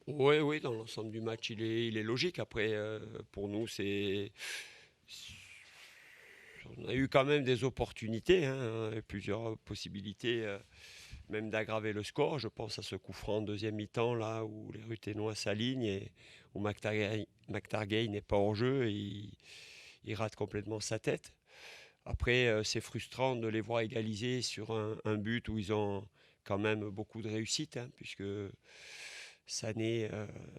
Oui, oui, dans l'ensemble du match, il est logique. Après, pour nous, on a eu quand même des opportunités, hein, plusieurs possibilités, même d'aggraver le score. Je pense à ce coup franc en deuxième mi-temps, là, où les Ruténois s'alignent et où McTargay n'est pas en jeu et il rate complètement sa tête. Après, c'est frustrant de les voir égaliser sur un but où ils ont quand même beaucoup de réussite, hein, puisque Sané,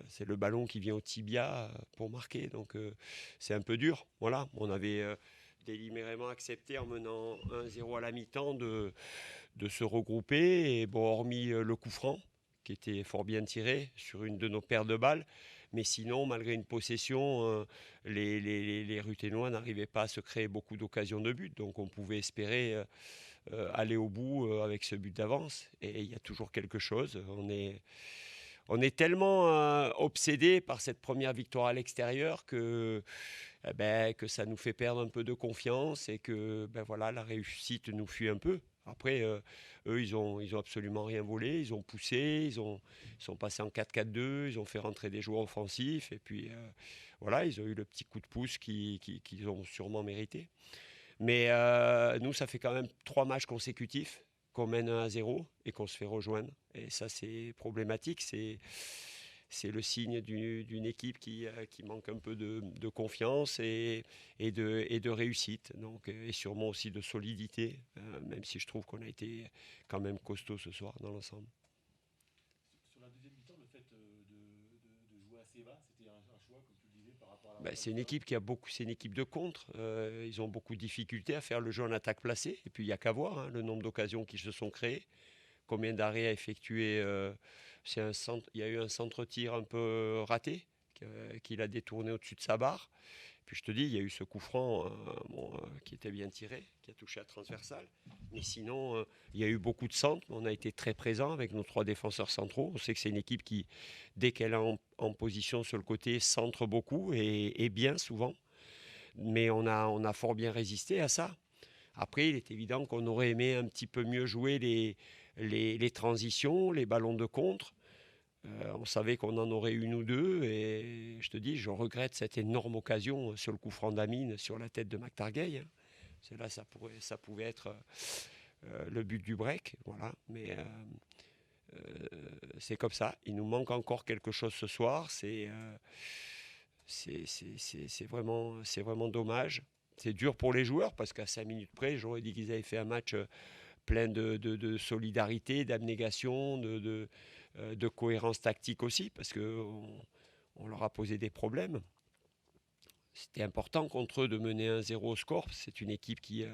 c'est le ballon qui vient au tibia pour marquer. Donc c'est un peu dur. Voilà, on avait délibérément accepté en menant 1-0 à la mi-temps de se regrouper. Et bon, hormis le coup franc, qui était fort bien tiré sur une de nos paires de balles. Mais sinon, malgré une possession, les Ruténois n'arrivaient pas à se créer beaucoup d'occasions de but. Donc on pouvait espérer aller au bout avec ce but d'avance. Et il y a toujours quelque chose. On est tellement obsédé par cette première victoire à l'extérieur que ça nous fait perdre un peu de confiance et que voilà, la réussite nous fuit un peu. Après, eux, ils ont absolument rien volé. Ils ont poussé, ils sont passés en 4-4-2, ils ont fait rentrer des joueurs offensifs. Et puis, voilà, ils ont eu le petit coup de pouce qu'ils ont sûrement mérité. Mais nous, ça fait quand même 3 matchs consécutifs qu'on mène 1-0 et qu'on se fait rejoindre. Et ça, c'est problématique. C'est le signe d'une équipe qui manque un peu de confiance et de réussite. Donc, et sûrement aussi de solidité, même si je trouve qu'on a été quand même costaud ce soir dans l'ensemble. Sur la deuxième mi-temps, le fait de jouer assez bas, c'était un choix, comme tu le disais, par rapport à Ben, c'est une l'adversaire. équipe qui a beaucoup, c'est une équipe de contre. Ils ont beaucoup de difficultés à faire le jeu en attaque placée. Et puis il n'y a qu'à voir le nombre d'occasions qui se sont créées. Combien d'arrêts a effectué il y a eu un centre-tir un peu raté qu'il a détourné au-dessus de sa barre. Puis je te dis, il y a eu ce coup franc qui était bien tiré, qui a touché à transversale. Mais sinon, il y a eu beaucoup de centres. On a été très présent avec nos 3 défenseurs centraux. On sait que c'est une équipe qui, dès qu'elle est en position sur le côté, centre beaucoup et bien souvent. Mais on a fort bien résisté à ça. Après, il est évident qu'on aurait aimé un petit peu mieux jouer les transitions, les ballons de contre. On savait qu'on en aurait une ou deux et je te dis, je regrette cette énorme occasion sur le coup franc d'Amine sur la tête de McTargay, hein. C'est là, ça pouvait être le but du break, voilà. Mais c'est comme ça. Il nous manque encore quelque chose ce soir. C'est vraiment dommage. C'est dur pour les joueurs parce qu'à 5 minutes près, j'aurais dit qu'ils avaient fait un match plein de solidarité, d'abnégation, de cohérence tactique aussi, parce qu'on leur a posé des problèmes. C'était important contre eux de mener 1-0 au score. C'est une équipe qui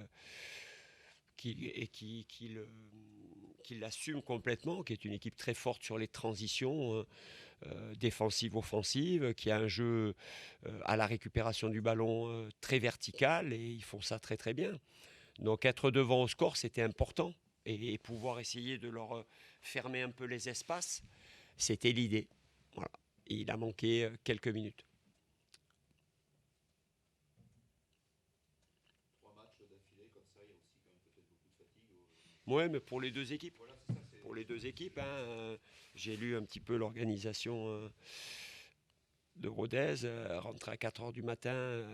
l'assume complètement, qui est une équipe très forte sur les transitions défensives, offensives, qui a un jeu à la récupération du ballon très vertical, et ils font ça très très bien. Donc être devant au score, c'était important. Et pouvoir essayer de leur fermer un peu les espaces, c'était l'idée. Voilà. Et il a manqué quelques minutes. 3 matchs d'affilée comme ça, il y a aussi quand même peut-être beaucoup de fatigue. Ouais, mais pour les deux équipes. Voilà, c'est ça, Pour les deux c'est équipes, hein, j'ai lu un petit peu l'organisation de Rodez. Rentrer à 4 heures du matin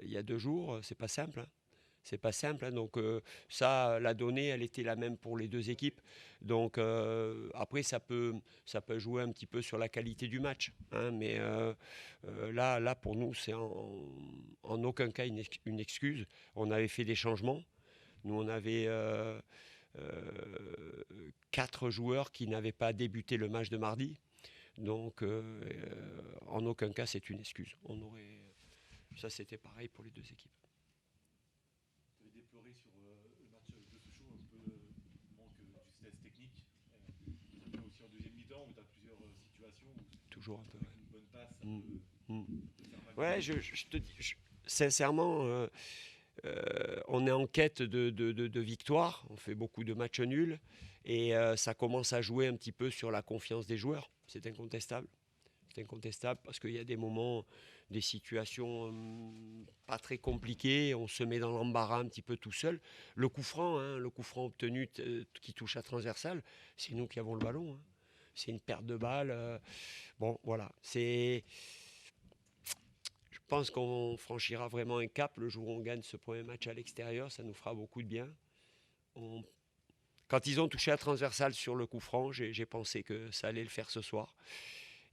il y a 2 jours, c'est pas simple, hein. C'est pas simple, hein. Donc ça, la donnée, elle était la même pour les deux équipes. Donc après, ça peut jouer un petit peu sur la qualité du match, hein. Mais là, pour nous, c'est en aucun cas une excuse. On avait fait des changements. Nous, on avait 4 joueurs qui n'avaient pas débuté le match de mardi. Donc, en aucun cas, c'est une excuse. Ça, c'était pareil pour les deux équipes. Tu avais déploré sur le match de Sochaux un peu le manque de justesse technique. Après aussi en deuxième mi-temps où tu as plusieurs situations où Toujours un peu. avec une bonne passe, ça Ouais, mm. peut faire mal au Ouais, but. je te dis, sincèrement, on est en quête de victoire. On fait beaucoup de matchs nuls et ça commence à jouer un petit peu sur la confiance des joueurs. C'est incontestable. C'est incontestable parce qu'il y a des moments, des situations pas très compliquées, on se met dans l'embarras un petit peu tout seul. Le coup franc obtenu qui touche à transversale, c'est nous qui avons le ballon, hein. c'est une perte de balle. Bon, voilà. Je pense qu'on franchira vraiment un cap le jour où on gagne ce premier match à l'extérieur. Ça nous fera beaucoup de bien. Quand ils ont touché la transversale sur le coup franc, j'ai pensé que ça allait le faire ce soir.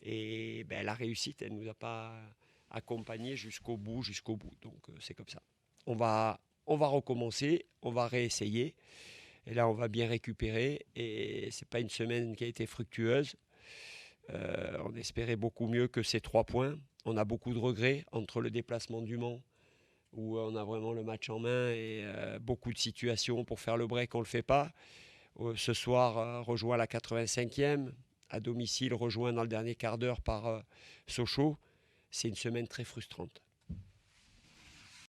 Et la réussite, elle ne nous a pas accompagnés jusqu'au bout. Donc c'est comme ça. On va recommencer, on va réessayer. Et là, on va bien récupérer. Et ce n'est pas une semaine qui a été fructueuse. On espérait beaucoup mieux que ces 3 points. On a beaucoup de regrets entre le déplacement du Mans, où on a vraiment le match en main et beaucoup de situations pour faire le break, on ne le fait pas. Ce soir, rejoint à la 85e, à domicile, rejoint dans le dernier quart d'heure par Sochaux. C'est une semaine très frustrante.